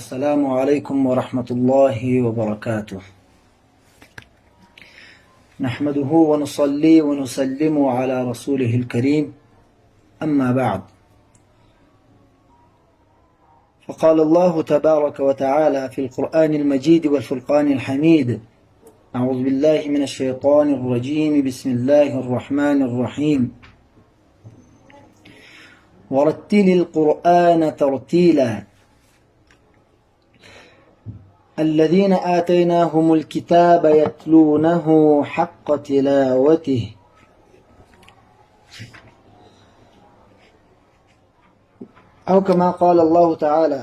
السلام علیکم ورحمۃ اللہ وبرکاتہ نحمده ونصلي ونسلم على رسوله الكريم أما بعد فقال الله تبارك وتعالى في القرآن المجيد والفرقان الحميد أعوذ بالله من الشيطان الرجيم بسم الله الرحمن الرحيم ورتل القرآن ترتيلا الذين آتيناهم الكتاب يتلونه حق تلاوته أو كما قال الله تعالى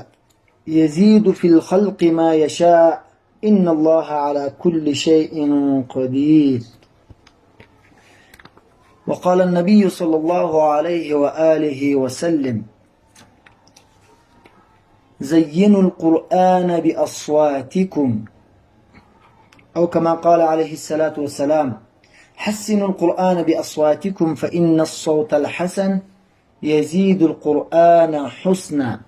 يزيد في الخلق ما يشاء إن الله على كل شيء قدير وقال النبي صلى الله عليه وآله وسلم زينوا القرآن بأصواتكم أو كما قال عليه الصلاة والسلام حسنوا القرآن بأصواتكم فإن الصوت الحسن يزيد القرآن حسنا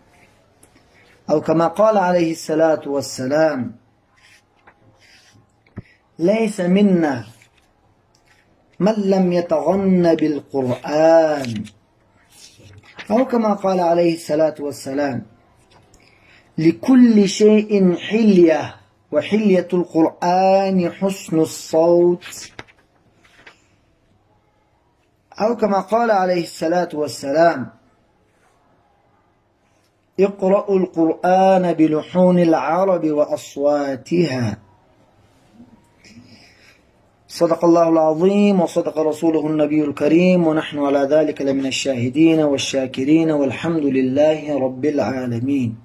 أو كما قال عليه الصلاة والسلام ليس منا من لم يتغن بالقرآن أو كما قال عليه الصلاة والسلام لكل شيء حلية وحلية القرآن حسن الصوت أو كما قال عليه الصلاة والسلام اقرأوا القرآن بلحون العرب وأصواتها صدق الله العظيم وصدق رسوله النبي الكريم ونحن على ذلك لمن الشاهدين والشاكرين والحمد لله رب العالمين.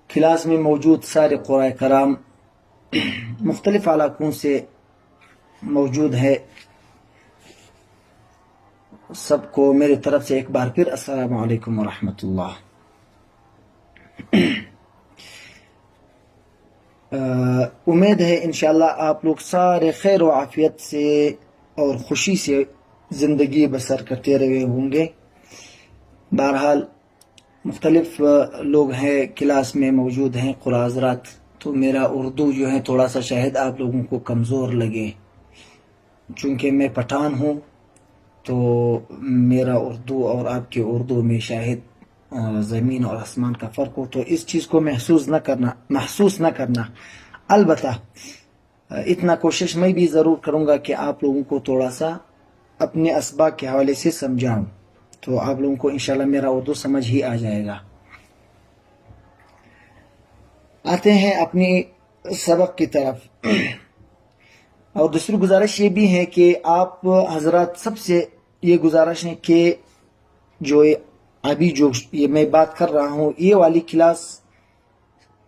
کلاس میں موجود سارے قرآن کرام مختلف علاقوں سے موجود ہے. سب کو میرے طرف سے ایک بار پھر السلام علیکم ورحمۃ اللہ. امید ہے انشاءاللہ آپ لوگ سارے خیر و عافیت سے اور خوشی سے زندگی بسر کرتے رہے ہوں گے. بہرحال مختلف لوگ ہیں کلاس میں موجود ہیں قرآن حضرات، تو میرا اردو جو ہے تھوڑا سا شاید آپ لوگوں کو کمزور لگے. چونکہ میں پٹھان ہوں تو میرا اردو اور آپ کے اردو میں شاید زمین اور آسمان کا فرق ہو، تو اس چیز کو محسوس نہ کرنا. البتہ اتنا کوشش میں بھی ضرور کروں گا کہ آپ لوگوں کو تھوڑا سا اپنے اسباق کے حوالے سے سمجھاؤں، تو آپ لوگوں کو انشاءاللہ میرا اردو سمجھ ہی آ جائے گا. آتے ہیں اپنی سبق کی طرف. اور دوسری گزارش یہ بھی ہے کہ آپ حضرات سب سے یہ گزارش ہے کہ جو ابھی جو یہ میں بات کر رہا ہوں یہ والی کلاس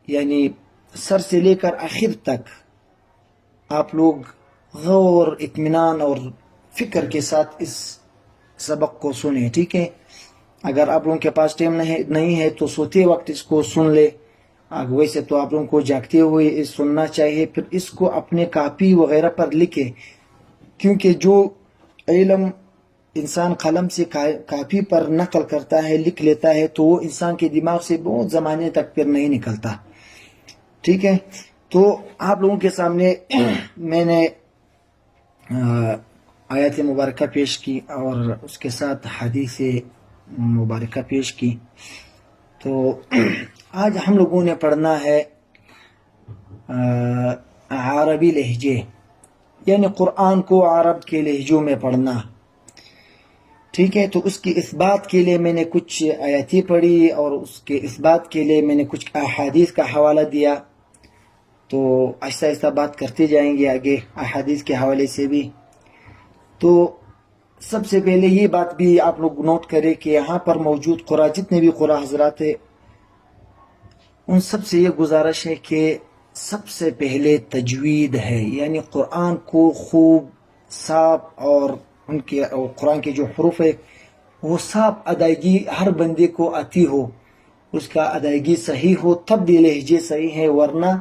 یعنی سر سے لے کر آخر تک آپ لوگ غور اطمینان اور فکر کے ساتھ اس سبق کو سنیں، ٹھیک ہے؟ اگر آپ لوگوں کے پاس ٹائم نہیں ہے تو سوتے وقت اس کو سن لے. ویسے تو آپ لوگوں کو جاگتے ہوئے سننا چاہیے. پھر اس کو اپنے کاپی وغیرہ پر لکھے، کیونکہ جو علم انسان قلم سے کاپی پر نقل کرتا ہے، لکھ لیتا ہے، تو وہ انسان کے دماغ سے بہت زمانے تک پھر نہیں نکلتا. ٹھیک ہے؟ تو آپ لوگوں کے سامنے میں نے آیات مبارکہ پیش کی اور اس کے ساتھ حدیث مبارکہ پیش کی. تو آج ہم لوگوں نے پڑھنا ہے عربی لہجے، یعنی قرآن کو عرب کے لہجوں میں پڑھنا. ٹھیک ہے؟ تو اس کی اثبات کے لیے میں نے کچھ آیاتیں پڑھی اور اس کے اثبات کے لیے میں نے کچھ احادیث کا حوالہ دیا. تو آہستہ آہستہ بات کرتے جائیں گے آگے احادیث کے حوالے سے بھی. تو سب سے پہلے یہ بات بھی آپ لوگ نوٹ کریں کہ یہاں پر موجود جتنے بھی قرآن حضرات ہیں ان سب سے یہ گزارش ہے کہ سب سے پہلے تجوید ہے، یعنی قرآن کو خوب صاف اور قرآن کے جو حروف ہے وہ صاف ادائیگی ہر بندے کو آتی ہو، اس کا ادائیگی صحیح ہو تب بھی لہجے صحیح ہے، ورنہ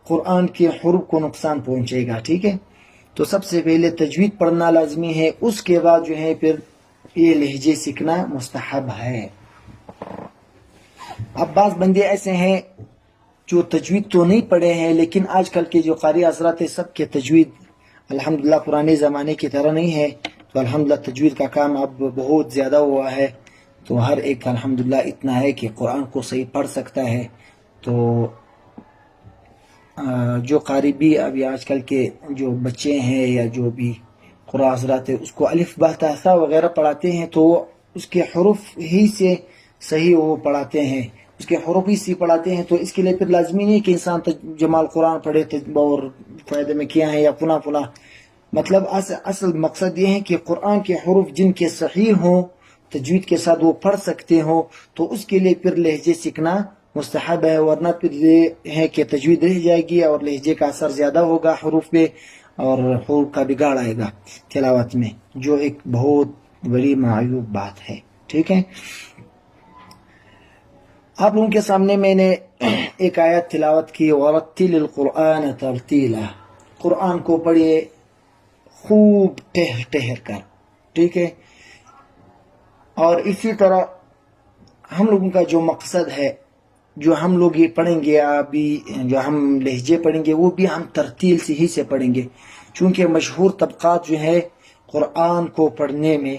قرآن کے حروف کو نقصان پہنچے گا. ٹھیک ہے؟ تو سب سے پہلے تجوید پڑھنا لازمی ہے، اس کے بعد جو ہے پھر یہ لہجے سیکھنا مستحب ہے. اب بعض بندے ایسے ہیں جو تجوید تو نہیں پڑھے ہیں، لیکن آج کل کے جو قاری حضرات ہیں سب کے تجوید الحمدللہ پرانے زمانے کی طرح نہیں ہے، تو الحمدللہ تجوید کا کام اب بہت زیادہ ہوا ہے، تو ہر ایک الحمدللہ اتنا ہے کہ قرآن کو صحیح پڑھ سکتا ہے۔ تو جو قاری بھی ابھی آج کل کے جو بچے ہیں یا جو بھی قرآن حضرات ہے اس کو الف با تا ثا وغیرہ پڑھاتے ہیں، تو اس کے حروف ہی سے صحیح وہ پڑھاتے ہیں، اس کے حروف ہی سے پڑھاتے ہیں، تو اس کے لیے پھر لازمی نہیں کہ انسان جمال قرآن پڑھے اور فائدے میں کیا ہے یا پناہ پناہ، مطلب اصل مقصد یہ ہے کہ قرآن کے حروف جن کے صحیح ہوں تجوید کے ساتھ وہ پڑھ سکتے ہوں، تو اس کے لیے پھر لہجے سیکھنا مستحب ہے، ورنہ پھر یہ ہے کہ تجوید رہ جائے گی اور لہجے کا اثر زیادہ ہوگا حروف پہ، اور حروف کا بگاڑ آئے گا تلاوت میں، جو ایک بہت بڑی معیوب بات ہے۔ ٹھیک ہے، آپ لوگوں کے سامنے میں نے ایک آیت تلاوت کی، وَرَتِّلِ الْقُرْآنَ تَرْتِيلًا، قرآن کو پڑھیے خوب ٹہر ٹہر کر، ٹھیک ہے۔ اور اسی طرح ہم لوگوں کا جو مقصد ہے، جو ہم لوگ یہ پڑھیں گے ابھی، جو ہم لہجے پڑھیں گے وہ بھی ہم ترتیل سے ہی سے پڑھیں گے، چونکہ مشہور طبقات جو ہے قرآن کو پڑھنے میں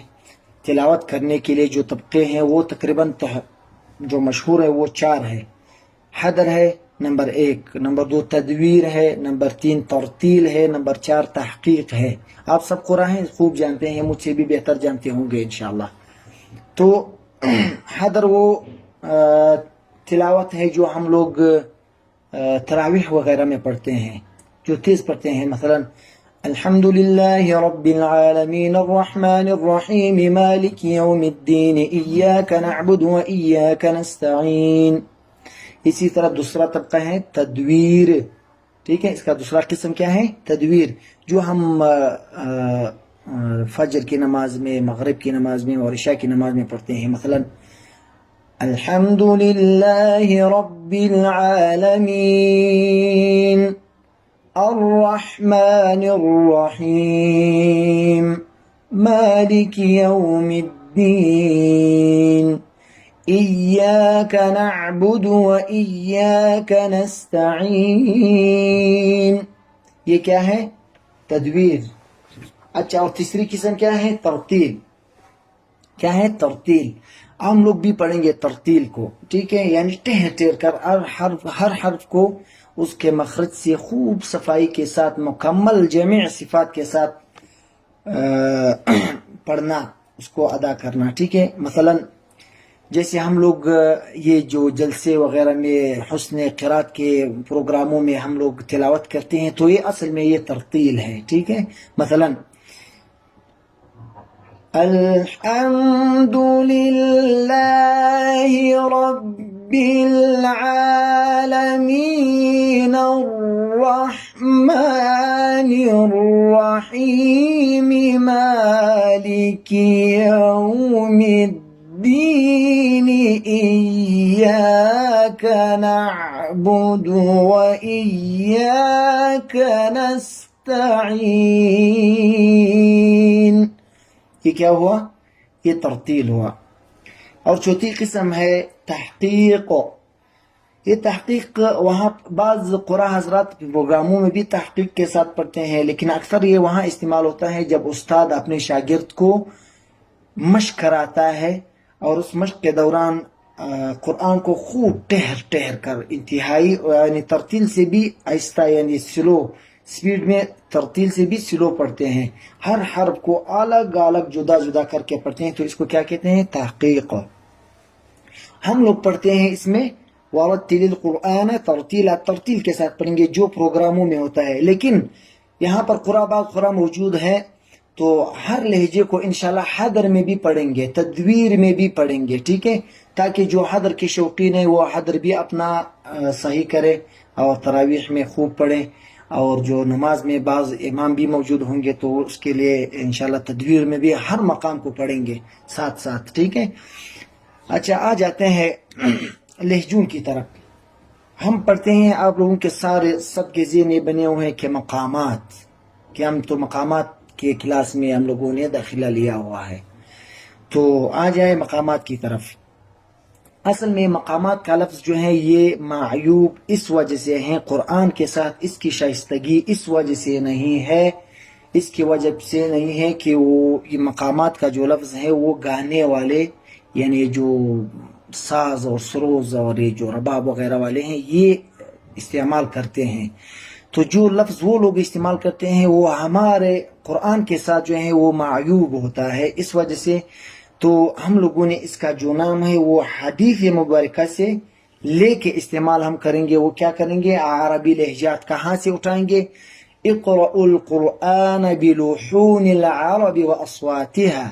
تلاوت کرنے کے لیے جو طبقے ہیں وہ تقریباً جو مشہور ہے وہ 4 ہے۔ حدر ہے نمبر 1، نمبر 2 تدویر ہے، نمبر 3 ترتیل ہے، نمبر 4 تحقیق ہے۔ آپ سب قرآن خوب جانتے ہیں، مجھ سے بھی بہتر جانتے ہوں گے انشاءاللہ۔ تو حدر وہ تلاوت ہے جو ہم لوگ تراویح وغیرہ میں پڑھتے ہیں، جو تیز پڑھتے ہیں، مثلا الحمد للہ رب العالمین الرحمن الرحیم مالک یوم الدین ایاک نعبد و ایاک نستعین۔ اسی طرح دوسرا طبقہ ہے تدویر، ٹھیک ہے، اس کا دوسرا قسم کیا ہے؟ تدویر، جو ہم فجر کی نماز میں، مغرب کی نماز میں اور عشاء کی نماز میں پڑھتے ہیں، مثلا الحمد للہ رب العالمین الرحمن الرحیم مالک یوم الدین ایاک نعبد و ایاک نستعین۔ یہ کیا ہے؟ تدویر۔ اچھا، اور تیسری قسم کیا ہے؟ ترتیل۔ کیا ہے؟ ترتیل۔ ہم لوگ بھی پڑھیں گے ترتیل کو، ٹھیک ہے، یعنی ٹہر ٹہر کر ہر حرف کو اس کے مخرج سے خوب صفائی کے ساتھ، مکمل جميع صفات کے ساتھ پڑھنا، اس کو ادا کرنا، ٹھیک ہے۔ مثلا جیسے ہم لوگ یہ جو جلسے وغیرہ میں حسن قرات کے پروگراموں میں ہم لوگ تلاوت کرتے ہیں، تو یہ اصل میں یہ ترتیل ہے، ٹھیک ہے۔ مثلا الحمد للہ رب العالمین الرحمن الرحیم مالک یوم الدین ایاک نعبد و ایاک نستعین۔ یہ کیا ہوا؟ یہ ترتیل ہوا۔ اور چوتھی قسم ہے تحقیق۔ یہ تحقیق وہاں بعض قرآن حضرات پروگراموں میں بھی تحقیق کے ساتھ پڑھتے ہیں، لیکن اکثر یہ وہاں استعمال ہوتا ہے جب استاد اپنے شاگرد کو مشق کراتا ہے، اور اس مشق کے دوران قرآن کو خوب ٹہر ٹہر کر، انتہائی یعنی ترتیل سے بھی آہستہ، یعنی سلو سپیڈ میں، ترتیل سے بھی سلو پڑھتے ہیں، ہر حرف کو الگ الگ جدا جدا کر کے پڑھتے ہیں، تو اس کو کیا کہتے ہیں؟ تحقیق۔ ہم لوگ پڑھتے ہیں اس میں وَرَتِّلِ الْقُرْآنَ تَرْتِيلًا، ترتیل کے ساتھ پڑھیں گے جو پروگراموں میں ہوتا ہے، لیکن یہاں پر قرآن موجود ہے تو ہر لہجے کو انشاءاللہ حدر میں بھی پڑھیں گے، تدویر میں بھی پڑھیں گے، ٹھیک ہے، تاکہ جو حدر کے شوقین ہیں وہ حدر بھی اپنا صحیح کرے اور تراویح میں خوب پڑھیں، اور جو نماز میں بعض امام بھی موجود ہوں گے تو اس کے لیے انشاءاللہ تدویر میں بھی ہر مقام کو پڑھیں گے ساتھ ساتھ، ٹھیک ہے۔ اچھا، آ جاتے ہیں لہجوں کی طرف۔ ہم پڑھتے ہیں، آپ لوگوں کے سارے سب کے ذہن بنے ہوئے ہیں کہ مقامات، کہ ہم تو مقامات کے کلاس میں ہم لوگوں نے داخلہ لیا ہوا ہے، تو آ جائے مقامات کی طرف۔ اصل میں مقامات کا لفظ جو ہے یہ معیوب اس وجہ سے ہیں قرآن کے ساتھ، اس کی شائستگی اس وجہ سے نہیں ہے، اس کی وجہ سے نہیں ہے کہ وہ یہ مقامات کا جو لفظ ہے وہ گانے والے یعنی جو ساز اور سروز اور یہ جو رباب وغیرہ والے ہیں یہ استعمال کرتے ہیں. تو جو لفظ وہ لوگ استعمال کرتے ہیں وہ ہمارے قرآن کے ساتھ جو ہے وہ معیوب ہوتا ہے. اس وجہ سے تو ہم لوگوں نے اس کا جو نام ہے وہ حدیث مبارکہ سے لے کے استعمال ہم کریں گے. وہ کیا کریں گے؟ عربی لہجات کہاں سے اٹھائیں گے؟ اقرأوا القرآن بلحون العرب واصواتها،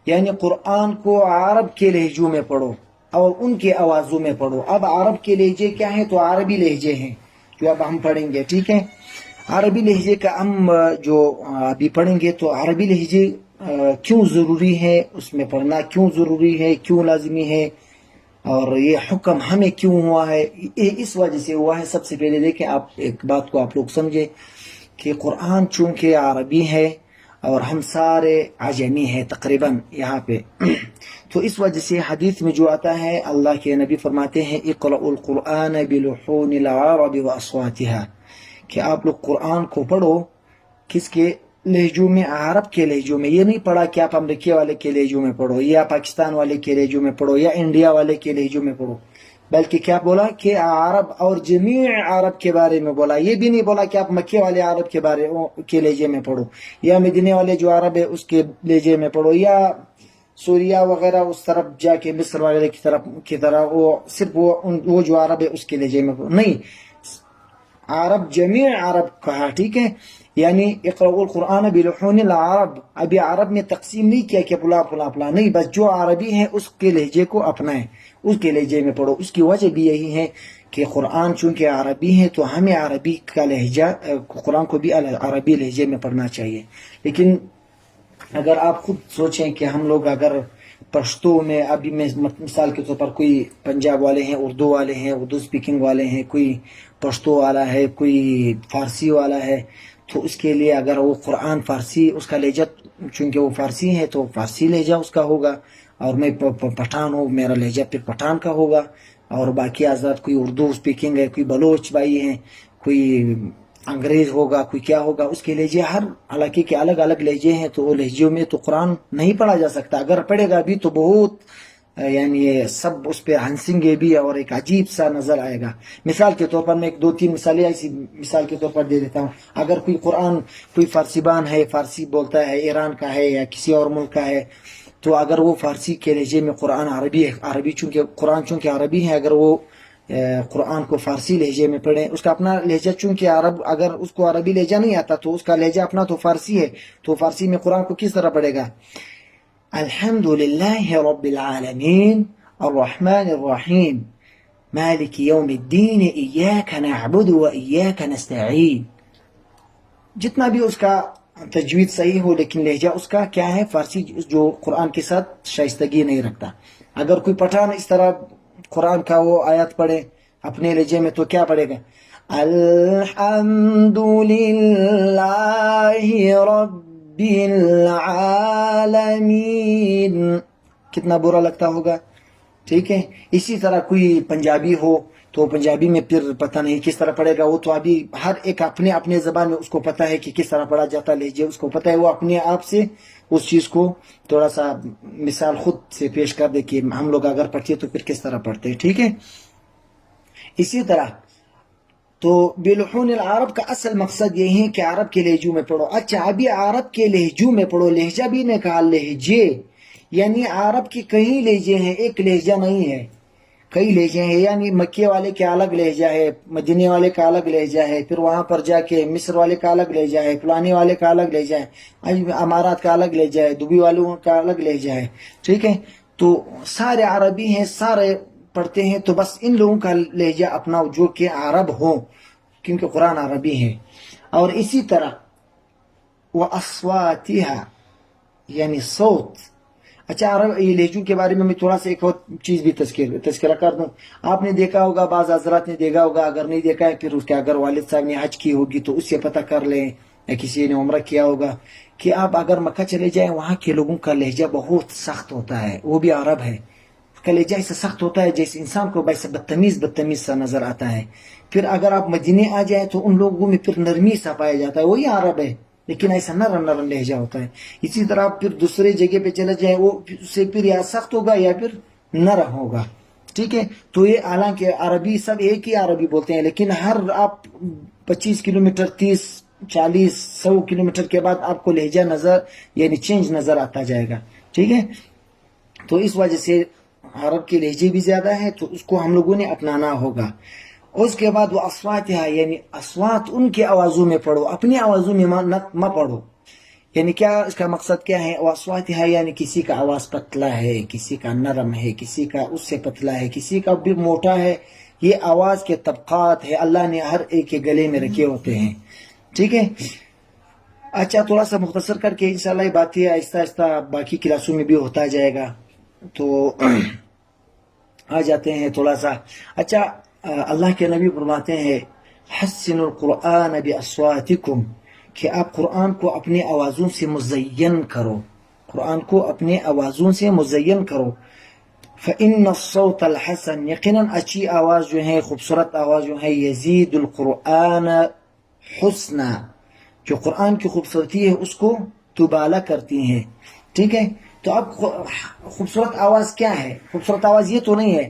یعنی قرآن کو عرب کے لہجوں میں پڑھو اور ان کے آوازوں میں پڑھو. اب عرب کے لہجے کیا ہیں؟ تو عربی لہجے ہیں جو اب ہم پڑھیں گے. ٹھیک ہے، عربی لہجے کا ہم جو ابھی پڑھیں گے تو عربی لہجے کیوں ضروری ہے، اس میں پڑھنا کیوں ضروری ہے، کیوں لازمی ہے، اور یہ حکم ہمیں کیوں ہوا ہے، اس وجہ سے ہوا ہے. سب سے پہلے دیکھیں آپ ایک بات کو آپ لوگ سمجھے کہ قرآن چونکہ عربی ہے اور ہم سارے عجمی ہیں تقریباً یہاں پہ تو اس وجہ سے حدیث میں جو آتا ہے اللہ کے نبی فرماتے ہیں اقرأوا القرآن بلحون العرب واصواتها، کہ آپ لوگ قرآن کو پڑھو کس کے لہجوں میں؟ عرب کے لہجوں میں. یہ نہیں پڑھا کہ آپ امریکہ والے کے لہجوں میں پڑھو یا پاکستان والے کے لہجوں میں پڑھو یا انڈیا والے کے لہجوں میں پڑھو، بلکہ کیا بولا کہ عرب اور جمیع عرب کے بارے میں بولا. یہ بھی نہیں بولا کہ آپ مکے والے عرب کے بارے کے لہجے میں پڑھو یا مدینے والے جو عرب ہے اس کے لہجے میں پڑھو یا سوریہ وغیرہ اس طرف جا کے مصر وغیرہ کی طرح وہ صرف وہ جو عرب ہے اس کے لہجے میں پڑھو. نہیں، عرب جمیع عرب کہا. ٹھیک ہے، یعنی اقرأوا القرآن بلحون العرب. ابھی عرب میں تقسیم نہیں کیا کہ فلاں فلاں فلاں، نہیں، بس جو عربی ہیں اس کے لہجے کو اپنائیں، اس کے لہجے میں پڑھو. اس کی وجہ بھی یہی ہے کہ قرآن چونکہ عربی ہے تو ہمیں عربی کا لہجہ قرآن کو بھی عربی لہجے میں پڑھنا چاہیے. لیکن اگر آپ خود سوچیں کہ ہم لوگ اگر پشتو میں ابھی میں مثال کے طور پر کوئی پنجاب والے ہیں، اردو والے ہیں، اردو سپیکنگ والے ہیں، کوئی پشتو والا ہے، کوئی فارسی والا ہے، تو اس کے لیے اگر وہ قرآن فارسی اس کا لہجہ چونکہ وہ فارسی ہے تو فارسی لہجہ اس کا ہوگا، اور میں پٹھان ہوں میرا لہجہ پھر پٹھان کا ہوگا، اور باقی آزاد کوئی اردو سپیکنگ ہے، کوئی بلوچ بھائی ہیں، کوئی انگریز ہوگا، کوئی کیا ہوگا، اس کے لہجے ہر علاقے کے الگ الگ لہجے ہیں. تو وہ لہجوں میں تو قرآن نہیں پڑھا جا سکتا. اگر پڑھے گا بھی تو بہت یعنی سب اس پہ ہنسیں گے بھی اور ایک عجیب سا نظر آئے گا. مثال کے طور پر میں ایک دو تین مثالیں ایسی مثال کے طور پر دے دیتا ہوں. اگر کوئی قرآن کوئی فارسی بان ہے، فارسی بولتا ہے، ایران کا ہے یا کسی اور ملک کا ہے، تو اگر وہ فارسی کے لہجے میں قرآن عربی چونکہ قرآن چونکہ عربی ہے، اگر وہ قرآن کو فارسی لہجے میں پڑھیں، اس کا اپنا لہجہ چونکہ عرب، اگر اس کو عربی لہجہ نہیں آتا تو اس کا لہجہ اپنا تو فارسی ہے، تو فارسی میں قرآن کو کس طرح پڑھے گا؟ الحمد للہ رب العالمین الرحمن الرحیم مالک یوم الدین ایاک نعبد و ایاک نستعین. جتنا بھی اس کا تجوید صحیح ہو لیکن لہجہ اس کا کیا ہے؟ فارسی، جو قرآن کے ساتھ شائستگی نہیں رکھتا. اگر کوئی پٹھان اس طرح قرآن کا وہ آیات پڑھے اپنے لہجے میں تو کیا پڑھے گا؟ الحمد للہ رب العالمین. کتنا برا لگتا ہوگا. ٹھیک ہے، اسی طرح کوئی پنجابی ہو تو پنجابی میں پھر پتہ نہیں کس طرح پڑھے گا. وہ تو ابھی ہر ایک اپنے اپنے زبان میں اس کو پتہ ہے کہ کس طرح پڑھا جاتا لہجے، اس کو پتہ ہے، وہ اپنے آپ سے اس چیز کو تھوڑا سا مثال خود سے پیش کر دے کہ ہم لوگ اگر پڑھتے تو پھر کس طرح پڑھتے. ٹھیک ہے، اسی طرح تو بلحون العرب کا اصل مقصد یہی ہے کہ عرب کے لہجوں میں پڑھو. اچھا، ابھی عرب کے لہجوں میں پڑھو، لہجہ بھی نے کہا لہجے، یعنی عرب کے کئی لہجے ہیں، ایک لہجہ نہیں ہے، کئی لہجے ہیں. یعنی مکے والے کا الگ لہجہ ہے، مدینے والے کا الگ لہجہ ہے، پھر وہاں پر جا کے مصر والے کا الگ لہجہ ہے، فلانے والے کا الگ لہجہ ہے، امارات کا الگ لہجہ ہے، دبئی والوں کا الگ لہجہ ہے. ٹھیک ہے، تو سارے عربی ہیں، سارے پڑھتے ہیں، تو بس ان لوگوں کا لہجہ اپنا جو کہ عرب ہو کیونکہ قرآن عربی ہے. اور اسی طرح وَأَصْوَاتِهَا یعنی صوت. اچھا، عرب یہ لہجوں کے بارے میں تھوڑا سا ایک اور چیز بھی تذکرہ کر دوں. آپ نے دیکھا ہوگا، بعض حضرات نے دیکھا ہوگا، اگر نہیں دیکھا ہے پھر اس کے اگر والد صاحب نے حج کی ہوگی تو اس سے پتہ کر لیں، یا کسی نے عمرہ کیا ہوگا، کہ آپ اگر مکہ چلے جائیں وہاں کے لوگوں کا لہجہ بہت سخت ہوتا ہے. وہ بھی عرب ہے، کا لہجہ ایسا سخت ہوتا ہے جیسے انسان کو ویسا بدتمیز سا نظر آتا ہے. پھر اگر آپ مدینے آ جائیں تو ان لوگوں میں پھر نرمی سا پایا جاتا ہے, وہی عرب ہے لیکن ایسا نرم لہجہ ہوتا ہے. اسی طرح آپ پھر دوسرے جگہ پہ چلے جائیں, وہ سے پھر یا سخت ہوگا یا پھر نرم ہوگا. ٹھیک ہے, تو یہ حالانکہ عربی سب ایک ہی عربی بولتے ہیں, لیکن ہر آپ 25 کلومیٹر 30 40 100 کلومیٹر کے بعد آپ کو لہجہ نظر یعنی چینج نظر آتا جائے گا. ٹھیک ہے, تو اس وجہ سے عرب کے لہجے بھی زیادہ ہیں, تو اس کو ہم لوگوں نے اپنانا ہوگا. اس کے بعد وہ اصواتها یعنی اصوات ان کی آوازوں میں پڑھو, اپنی آوازوں میں مت پڑھو. یعنی کیا اس کا مقصد کیا ہے؟ اصواتها یعنی کسی کا آواز پتلا ہے, کسی کا نرم ہے, کسی کا اس سے پتلا ہے, کسی کا بھی موٹا ہے. یہ آواز کے طبقات ہے, اللہ نے ہر ایک کے گلے میں رکھے ہوتے ہیں. ٹھیک ہے, اچھا تھوڑا سا مختصر کر کے انشاءاللہ یہ باتیں آہستہ آہستہ باقی کلاسوں میں بھی ہوتا جائے گا. تو آ جاتے ہیں تھوڑا سا. اچھا, اللہ کے نبی فرماتے ہیں حسن القرآن باصواتکم, کہ آپ قرآن کو اپنے آوازوں سے مزین کرو, قرآن کو اپنے آوازوں سے مزین کرو. فإن الصوت الحسن, یقیناً اچھی آواز جو ہے, خوبصورت آواز جو ہے, یزید القرآن حسنا, جو قرآن کی خوبصورتی ہے اس کو دوبالا کرتی ہیں. ٹھیک ہے, تو اب خوبصورت آواز کیا ہے؟ خوبصورت آواز یہ تو نہیں ہے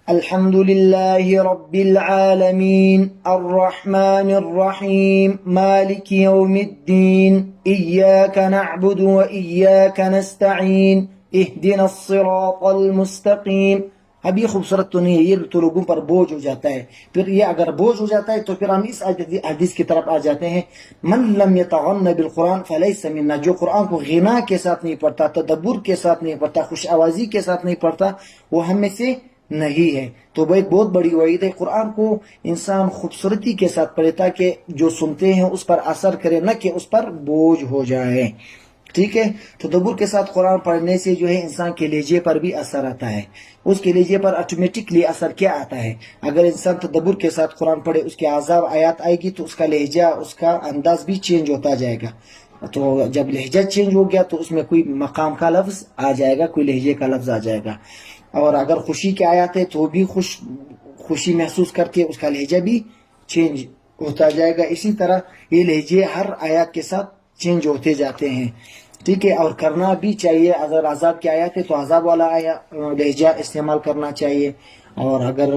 الحمد للہ رب العالمین الرحمن الرحیم مالک یوم الدین ایاک نعبد و ایاک نستعین اہدنا الصراط المستقیم. اب یہ خوبصورت تو نہیں ہے, یہ تو لوگوں پر بوجھ ہو جاتا ہے. پھر یہ اگر بوجھ ہو جاتا ہے تو پھر ہم اس حدیث کی طرف آ جاتے ہیں, من لم یتغن بالقرآن فلیس منا, جو قرآن کو غنا کے ساتھ نہیں پڑھتا, تدبر کے ساتھ نہیں پڑھتا, خوش آوازی کے ساتھ نہیں پڑھتا, وہ ہم میں سے نہیں ہے. تو وہ ایک بہت بڑی وعید ہے. قرآن کو انسان خوبصورتی کے ساتھ پڑھے تاکہ جو سنتے ہیں اس پر اثر کرے, نہ کہ اس پر بوجھ ہو جائے. ٹھیک ہے, تدبر کے ساتھ قرآن پڑھنے سے جو ہے انسان کے لہجے پر بھی اثر آتا ہے. اس کے لہجے پر آٹومیٹکلی اثر کیا آتا ہے؟ اگر انسان تدبر کے ساتھ قرآن پڑھے, اس کے عذاب آیات آئے گی تو اس کا لہجہ, اس کا انداز بھی چینج ہوتا جائے گا. تو جب لہجہ چینج ہو گیا تو اس میں کوئی مقام کا لفظ آ جائے گا, کوئی لہجے کا لفظ آ جائے گا. اور اگر خوشی کے آیات ہے تو بھی خوشی محسوس کر کے اس کا لہجہ بھی چینج ہوتا جائے گا. اسی طرح یہ لہجے ہر آیات کے ساتھ چینج ہوتے جاتے ہیں. ٹھیک ہے, اور کرنا بھی چاہیے. اگر عذاب کی آیات ہے تو عذاب والا لہجہ استعمال کرنا چاہیے, اور اگر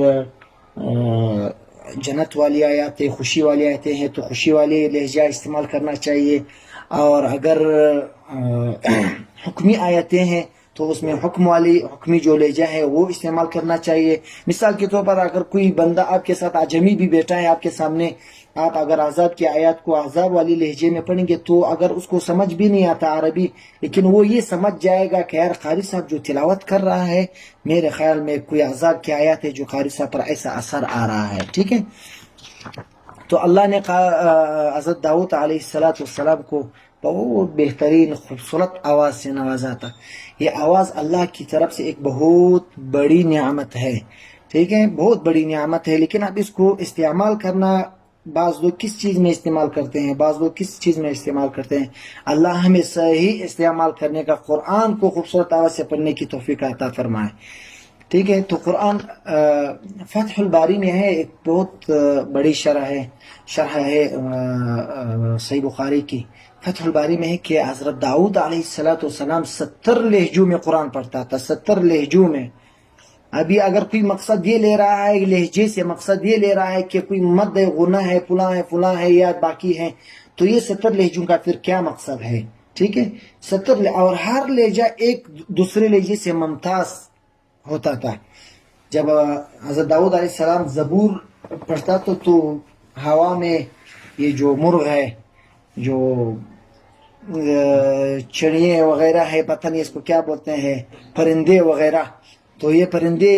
جنت والی آیات ہے, خوشی والی آیتیں ہیں تو خوشی والی لہجہ استعمال کرنا چاہیے. اور اگر حکمی آیتیں ہیں تو اس میں حکمی جو لہجہ ہے وہ استعمال کرنا چاہیے. مثال کے طور پر اگر کوئی بندہ آپ کے ساتھ عجمی بھی بیٹھا ہے آپ کے سامنے, آپ اگر عذاب کی آیات کو عذاب والی لہجے میں پڑھیں گے تو اگر اس کو سمجھ بھی نہیں آتا عربی, لیکن وہ یہ سمجھ جائے گا کہ یار قاری صاحب جو تلاوت کر رہا ہے میرے خیال میں کوئی عذاب کی آیات ہے جو قاری صاحب پر ایسا اثر آ رہا ہے. ٹھیک ہے, تو اللہ نے حضرت داؤد علیہ السلام کو بہت بہترین خوبصورت آواز سے نوازا تھا. یہ آواز اللہ کی طرف سے ایک بہت بڑی نعمت ہے. ٹھیک ہے, بہت بڑی نعمت ہے, لیکن اب اس کو استعمال کرنا, بعض لوگ کس چیز میں استعمال کرتے ہیں, بعض لوگ کس چیز میں استعمال کرتے ہیں. اللہ ہمیں صحیح استعمال کرنے کا, قرآن کو خوبصورت آواز سے پڑھنے کی توفیق عطا فرمائے. ٹھیک ہے, تو قرآن فتح الباری میں ہے, ایک بہت بڑی شرح ہے صحیح بخاری کی. فتح الباری میں ہے کہ حضرت داؤد علیہ السلام 70 لہجوں میں قرآن پڑھتا تھا, 70 لہجوں میں. ابھی اگر کوئی مقصد یہ لے رہا ہے, لہجے سے مقصد یہ لے رہا ہے کہ کوئی مد ہے, غنہ ہے, فلاں ہے یا باقی ہے, تو یہ 70 لہجوں کا پھر کیا مقصد ہے؟ ٹھیک ہے, 70 اور ہر لہجہ ایک دوسرے لہجے سے ممتاز ہوتا تھا. جب حضرت داؤد علیہ السلام زبور پڑھتا تو ہوا میں یہ جو مرغ ہے, جو چڑیے وغیرہ ہے, پتہ نہیں اس کو کیا بولتے ہیں, پرندے وغیرہ, تو یہ پرندے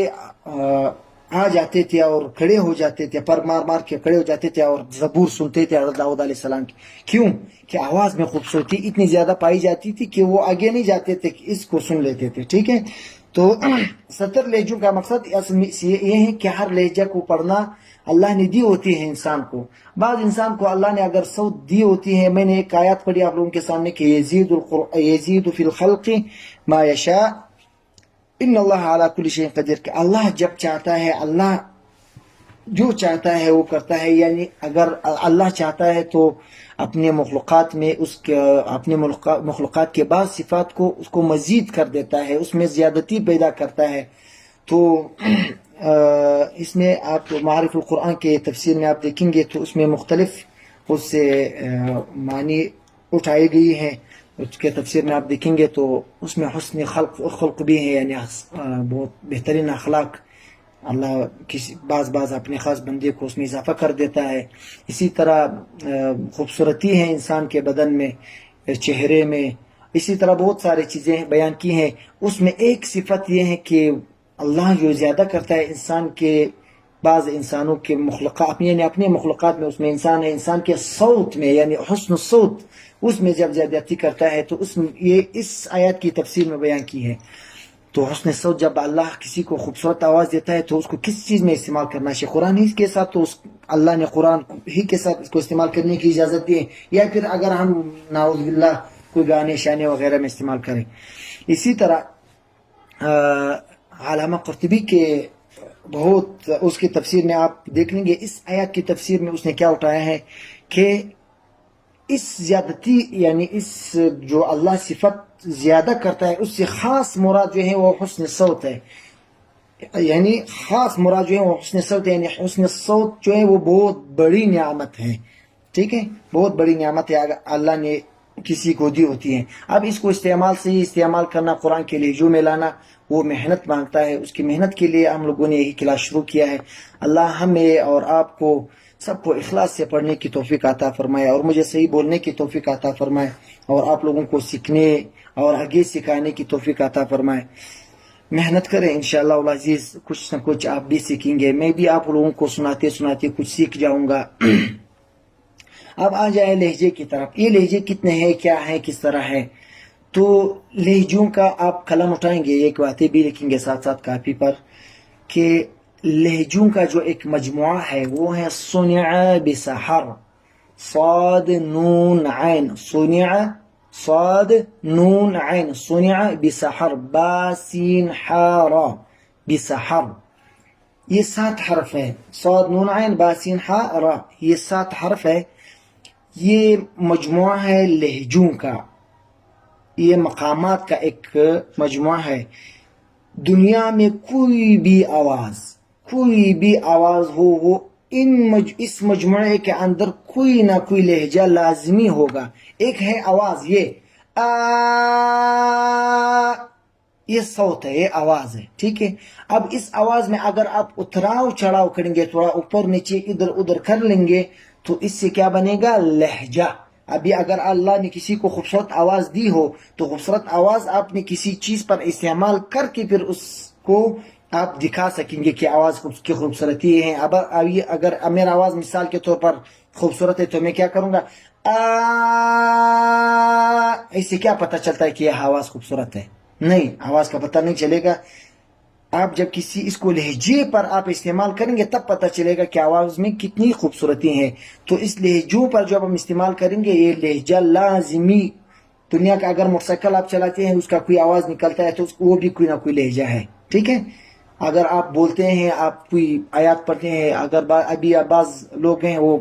آ جاتے تھے اور کھڑے ہو جاتے تھے, پر مار کے کھڑے ہو جاتے تھے اور زبور سنتے تھے حضرت داؤد علیہ السلام کی. کیوں کہ آواز میں خوبصورتی اتنی زیادہ پائی جاتی تھی کہ وہ آگے نہیں جاتے تھے, اس کو سن لیتے تھے. ٹھیک ہے, تو 70 لہجوں کا مقصد یہ ہے کہ ہر لہجہ کو پڑھنا اللہ نے دی ہوتی ہے انسان کو. بعض انسان کو اللہ نے اگر صوت دی ہوتی ہے, میں نے ایک آیات پڑھی آپ لوگوں کے سامنے کہ یزید فی الخلق ما یشاء ان اللہ علی کل شیء قدیر، کہ اللہ جب چاہتا ہے، اللہ جو چاہتا ہے وہ کرتا ہے. یعنی اگر اللہ چاہتا ہے تو اپنے مخلوقات میں اپنے مخلوقات کے بعض صفات کو اس کو مزید کر دیتا ہے، اس میں زیادتی پیدا کرتا ہے. تو اس میں آپ معارف القرآن کے تفسیر میں آپ دیکھیں گے تو اس میں مختلف اس سے معنی اٹھائی گئی ہیں. اس کے تفسیر میں آپ دیکھیں گے تو اس میں حسن خلق بھی ہے، یعنی بہت بہترین اخلاق اللہ کسی بعض اپنے خاص بندے کو اس میں اضافہ کر دیتا ہے. اسی طرح خوبصورتی ہے انسان کے بدن میں، چہرے میں. اسی طرح بہت ساری چیزیں بیان کی ہیں. اس میں ایک صفت یہ ہے کہ اللہ جو زیادہ کرتا ہے انسان کے بعض انسانوں کے مخلوقات، یعنی اپنے مخلوقات میں، اس میں انسان ہے، انسان کے صوت میں یعنی حسن الصوت، اس میں جب زیادتی کرتا ہے تو یہ اس آیات کی تفسیر میں بیان کی ہے. تو حسن صوت جب اللہ کسی کو خوبصورت آواز دیتا ہے تو اس کو کس چیز میں استعمال کرنا چاہیے؟ قرآن ہی کے ساتھ، تو اللہ نے قرآن ہی کے ساتھ اس کو استعمال کرنے کی اجازت دی ہے، یا پھر اگر ہم نعوذ باللہ کوئی گانے شانے وغیرہ میں استعمال کریں. اسی طرح علامہ قرطبی کے بہت اس کی تفسیر میں آپ دیکھ لیں گے، اس آیات کی تفسیر میں اس نے کیا اٹھایا ہے کہ اس زیادتی یعنی اس جو اللہ صفت زیادہ کرتا ہے اس سے خاص مراد جو ہے وہ حسن صوت ہے. یعنی خاص مراد جو ہے وہ حسن صوت ہے، یعنی حسن صوت جو ہے وہ بہت بڑی نعمت ہے. ٹھیک ہے، بہت بڑی نعمت ہے اللہ نے کسی کو دی ہوتی ہے. اب اس کو استعمال کرنا، قرآن کے لہجوں میں لانا، وہ محنت مانگتا ہے. اس کی محنت کے لیے ہم لوگوں نے یہی کلاس شروع کیا ہے. اللہ ہمیں اور آپ کو سب کو اخلاص سے پڑھنے کی توفیق عطا فرمائے، اور مجھے صحیح بولنے کی توفیق عطا فرمائے، اور آپ لوگوں کو سیکھنے اور آگے سکھانے کی توفیق عطا فرمائے. محنت کریں انشاءاللہ العزیز، کچھ نہ کچھ آپ بھی سیکھیں گے. میں بھی آپ لوگوں کو سناتے کچھ سیکھ جاؤں گا. اب آ جائے لہجے کی طرف. یہ لہجے کتنے ہیں، کیا ہے، کس طرح ہے؟ تو لہجوں کا آپ قلم اٹھائیں گے، ایک باتیں بھی لکھیں گے ساتھ ساتھ کاپی پر، کہ لہجوں کا جو ایک مجموعہ ہے وہ ہے صنع بسحر، صاد نون عین، صنع صاد نون عین، صنع بسحر، با سین حا را، بسحر. یہ 7 حرف ہے، صاد نون عین با سین حا را، یہ 7 حرف ہے. یہ مجموعہ ہے لہجوں کا، یہ مقامات کا ایک مجموعہ ہے. دنیا میں کوئی بھی آواز ہو، وہ اس مجموعے کے اندر کوئی نہ کوئی لہجہ لازمی ہوگا. ایک ہے آواز، یہ صوت ہے، یہ آواز ہے. ٹھیک ہے، اب اس آواز میں اگر آپ اتراؤ چڑھاؤ کریں گے، تھوڑا اوپر نیچے ادھر ادھر کر لیں گے تو اس سے کیا بنے گا؟ لہجہ. ابھی اگر اللہ نے کسی کو خوبصورت آواز دی ہو تو خوبصورت آواز آپ نے کسی چیز پر استعمال کر کے پھر اس کو آپ دکھا سکیں گے کہ آواز کی خوبصورتی ہے. اگر میرا آواز مثال کے طور پر خوبصورت ہے تو میں کیا کروں گا؟ اسے کیا پتہ چلتا ہے کہ یہ آواز خوبصورت ہے؟ نہیں، آواز کا پتہ نہیں چلے گا. آپ جب اس کو لہجے پر آپ استعمال کریں گے تب پتہ چلے گا کہ آواز میں کتنی خوبصورتی ہے. تو اس لہجوں پر جب ہم استعمال کریں گے، یہ لہجہ لازمی. دنیا کا اگر موٹر سائیکل آپ چلاتے ہیں، اس کا کوئی آواز نکلتا ہے تو وہ بھی کوئی نہ کوئی لہجہ ہے. ٹھیک ہے، اگر آپ بولتے ہیں، آپ کوئی آیات پڑھتے ہیں، اگر ابھی بعض لوگ ہیں وہ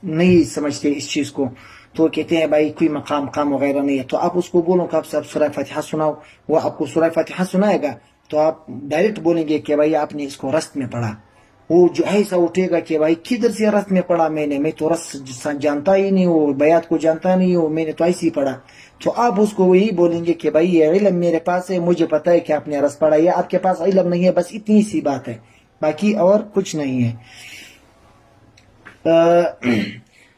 نہیں سمجھتے اس چیز کو، تو کہتے ہیں بھائی کوئی مقام وغیرہ نہیں ہے، تو آپ اس کو بولو کہ آپ سورہ فاتحہ سناؤ. وہ آپ کو سورہ فاتحہ سنائے گا تو آپ ڈائریکٹ بولیں گے کہ بھائی آپ نے اس کو رست میں پڑھا. وہ جو ایسا اٹھے گا کہ بھائی کدھر سے رست میں پڑھا، میں تو رست جانتا ہی نہیں ہوں، بیات کو جانتا نہیں ہوں، میں نے تو ایسے ہی پڑھا. تو آپ اس کو وہی بولیں گے کہ بھائی یہ علم میرے پاس ہے، مجھے پتا ہے کہ آپ نے رست پڑھا. یہ آپ کے پاس علم نہیں ہے، بس اتنی سی بات ہے، باقی اور کچھ نہیں ہے.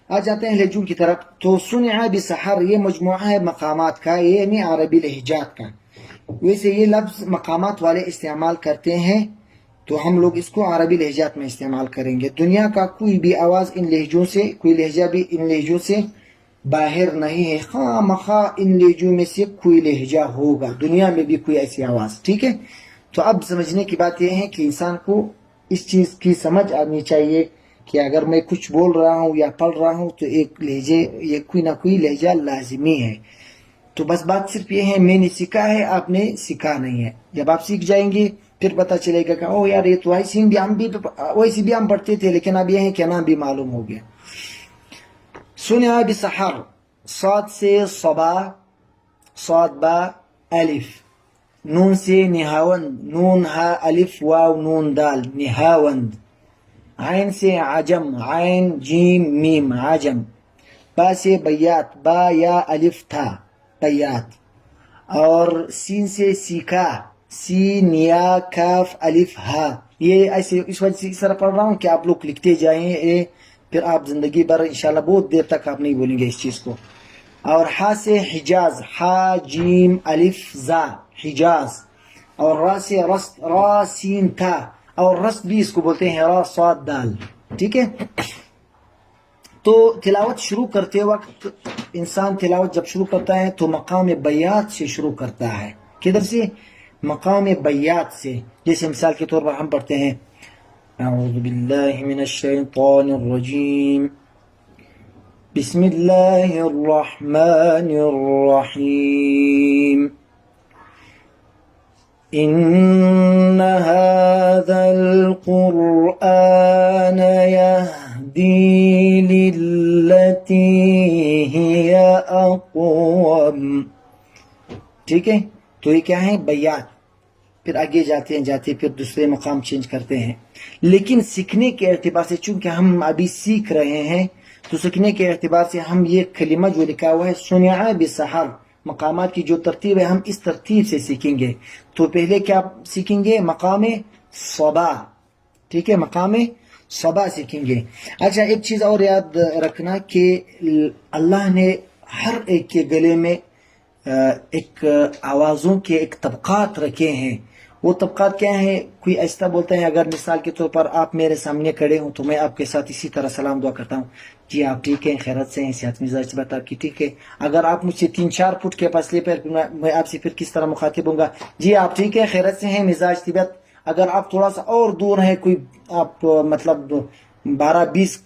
آ جاتے ہیں لہجوں کی طرف. تو صنع بسحر یہ مجموعہ ہے مقامات کا، یہ یعنی عربی لہجات کا. ویسے یہ لفظ مقامات والے استعمال کرتے ہیں تو ہم لوگ اس کو عربی لہجات میں استعمال کریں گے. دنیا کا کوئی بھی آواز ان لہجوں سے، کوئی لہجہ بھی ان لہجوں سے باہر نہیں ہے. خواہ مخواہ ان لہجوں میں سے کوئی لہجہ ہوگا، دنیا میں بھی کوئی ایسی آواز. ٹھیک ہے، تو اب سمجھنے کی بات یہ ہے کہ انسان کو اس چیز کی سمجھ آنی چاہیے کہ اگر میں کچھ بول رہا ہوں یا پڑھ رہا ہوں تو ایک لہجے، یہ کوئی نہ کوئی لہجہ لازمی ہے. تو بس بات صرف یہ ہے میں نے سیکھا ہے آپ نے سیکھا نہیں ہے. جب آپ سیکھ جائیں گے پھر پتہ چلے گا کہ او یار یہ تو ویسے بھی ہم پڑھتے تھے لیکن اب یہ ہے کہ نام بھی معلوم ہو گیا. سنیا بسحر صاد سے صبا صاد با الف نون سے نہاوند نون ہا الف واو نون دال نہاوند. عین سے عجم عین جیم میم عجم. با سے بیات با یا الف تھا بیات. اور سین سے سیکھا سین یا کاف الف ہا. یہ ایسے اس وجہ سے اس طرح پڑھ رہا ہوں کہ آپ لوگ لکھتے جائیں پھر آپ زندگی بھر انشاءاللہ بہت دیر تک آپ نہیں بولیں گے اس چیز کو. اور ہا سے حجاز ہا جیم الف زا حجاز. اور را سے رست را سین تھا اور رست بھی اس کو بولتے ہیں را صاد دال. ٹھیک ہے. تو تلاوت شروع کرتے وقت انسان تلاوت جب شروع کرتا ہے تو مقام بیات سے شروع کرتا ہے. کدھر سے؟ مقام بیات سے. جیسے مثال کے طور پر ہم پڑھتے ہیں اعوذ باللہ من الشیطان الرجیم بسم اللہ الرحمن الرحیم ان هذا القرآن يهدي للتي هي اقوم. ٹھیک ہے. تو یہ کیا ہے؟ بیات. پھر آگے جاتے پھر دوسرے مقام چینج کرتے ہیں. لیکن سیکھنے کے اعتبار سے چونکہ ہم ابھی سیکھ رہے ہیں تو سیکھنے کے اعتبار سے ہم یہ کلمہ جو لکھا ہوا ہے سنیا بسحر مقامات کی جو ترتیب ہے ہم اس ترتیب سے سیکھیں گے. تو پہلے کیا سیکھیں گے؟ مقام صبا. ٹھیک ہے. مقام صبا سیکھیں گے. اچھا ایک چیز اور یاد رکھنا کہ اللہ نے ہر ایک کے گلے میں ایک آوازوں کے ایک طبقات رکھے ہیں. وہ طبقات کیا ہیں؟ کوئی ایسا بولتا ہے اگر مثال کے طور پر آپ میرے سامنے کھڑے ہوں تو میں آپ کے ساتھ اسی طرح سلام دعا کرتا ہوں جی آپ ٹھیک ہیں خیرت سے ہیں صحت مزاج بات آپ کی ٹھیک ہے. اگر آپ مجھ سے 3-4 فٹ کے فاصلے پر میں آپ سے پھر کس طرح مخاطب ہوں گا جی آپ ٹھیک ہیں خیرت سے ہیں مزاج طبیعت. اگر آپ تھوڑا سا اور دور ہیں کوئی آپ مطلب 12-20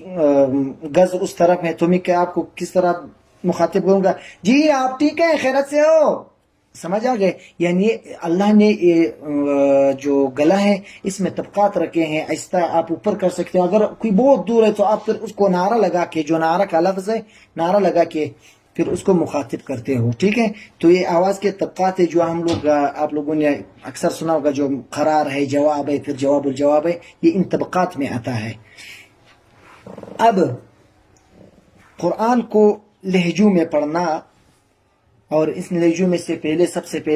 گز اس طرف ہیں تو میں کہ آپ کو کس طرح مخاطب کروں گا جی آپ ٹھیک ہیں خیرت سے ہو. سمجھ آ گئے؟ یعنی اللہ نے جو گلا ہے اس میں طبقات رکھے ہیں. آہستہ آپ اوپر کر سکتے ہیں. اگر کوئی بہت دور ہے تو آپ پھر اس کو نعرہ لگا کے جو نعرہ کا لفظ ہے نعرہ لگا کے پھر اس کو مخاطب کرتے ہو. ٹھیک ہے. تو یہ آواز کے طبقات ہے جو ہم لوگ آپ لوگوں نے اکثر سنا ہوگا جو قرار ہے جواب ہے پھر جواب الجواب ہے یہ ان طبقات میں آتا ہے. اب قرآن کو لہجوں میں پڑھنا اور اس لہجوں میں سے پہلے سب سے پہلے